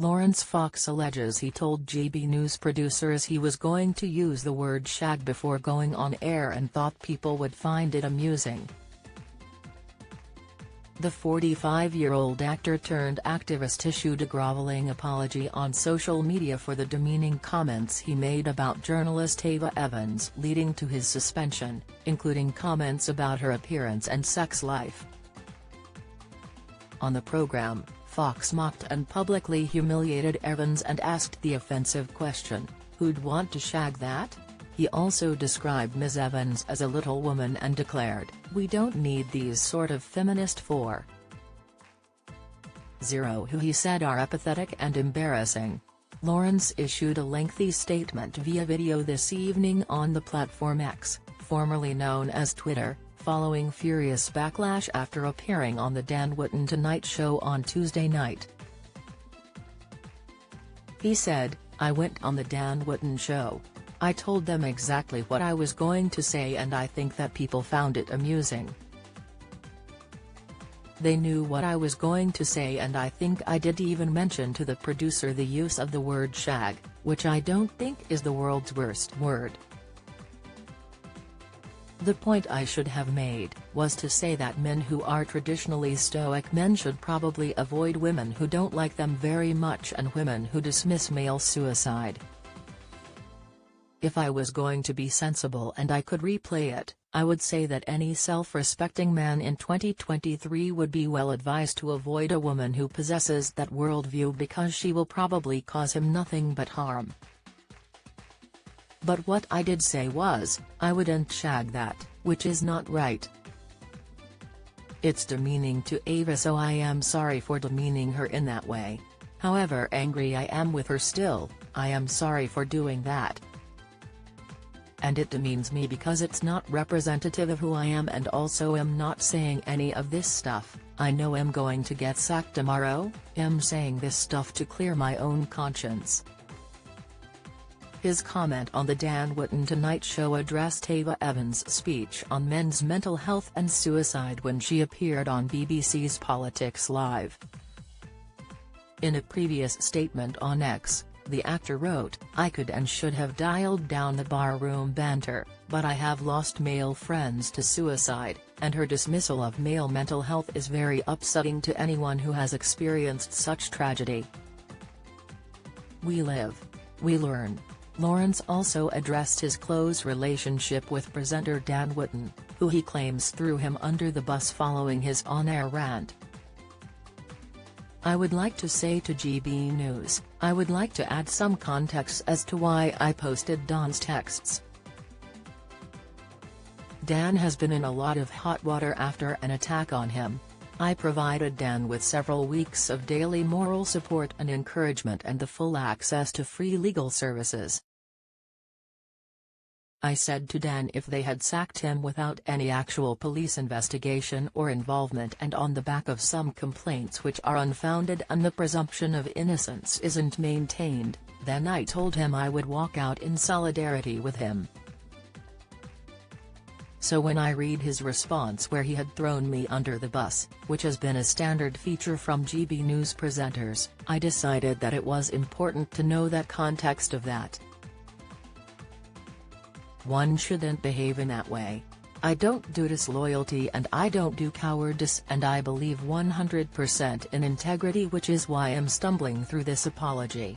Laurence Fox alleges he told GB News producers he was going to use the word shag before going on air and thought people would find it amusing. The 45-year-old actor-turned-activist issued a groveling apology on social media for the demeaning comments he made about journalist Ava Evans, leading to his suspension, including comments about her appearance and sex life. On the program, Fox mocked and publicly humiliated Evans and asked the offensive question, "Who'd want to shag that?" He also described Ms. Evans as a little woman and declared, "We don't need these sort of feminist for zero who he said are apathetic and embarrassing." Laurence issued a lengthy statement via video this evening on the platform X, formerly known as Twitter, following furious backlash after appearing on the Dan Wootton Tonight Show on Tuesday night. He said, "I went on the Dan Wootton Show. I told them exactly what I was going to say and I think that people found it amusing. They knew what I was going to say and I think I did even mention to the producer the use of the word shag, which I don't think is the world's worst word. The point I should have made was to say that men who are traditionally stoic men should probably avoid women who don't like them very much and women who dismiss male suicide. If I was going to be sensible and I could replay it, I would say that any self-respecting man in 2023 would be well advised to avoid a woman who possesses that worldview because she will probably cause him nothing but harm. But what I did say was, I wouldn't shag that, which is not right. It's demeaning to Ava, so I am sorry for demeaning her in that way. However angry I am with her still, I am sorry for doing that. And it demeans me because it's not representative of who I am and also am not saying any of this stuff. I know I'm going to get sacked tomorrow, I'm saying this stuff to clear my own conscience." His comment on the Dan Wootton Tonight Show addressed Ava Evans' speech on men's mental health and suicide when she appeared on BBC's Politics Live. In a previous statement on X, the actor wrote, "I could and should have dialed down the barroom banter, but I have lost male friends to suicide, and her dismissal of male mental health is very upsetting to anyone who has experienced such tragedy. We live. We learn." Laurence also addressed his close relationship with presenter Dan Wootton, who he claims threw him under the bus following his on-air rant. "I would like to say to GB News, I would like to add some context as to why I posted Dan's texts. Dan has been in a lot of hot water after an attack on him. I provided Dan with several weeks of daily moral support and encouragement and the full access to free legal services. I said to Dan if they had sacked him without any actual police investigation or involvement and on the back of some complaints which are unfounded and the presumption of innocence isn't maintained, then I told him I would walk out in solidarity with him. So when I read his response where he had thrown me under the bus, which has been a standard feature from GB News presenters, I decided that it was important to know that context of that. One shouldn't behave in that way. I don't do disloyalty and I don't do cowardice and I believe 100% in integrity, which is why I'm stumbling through this apology.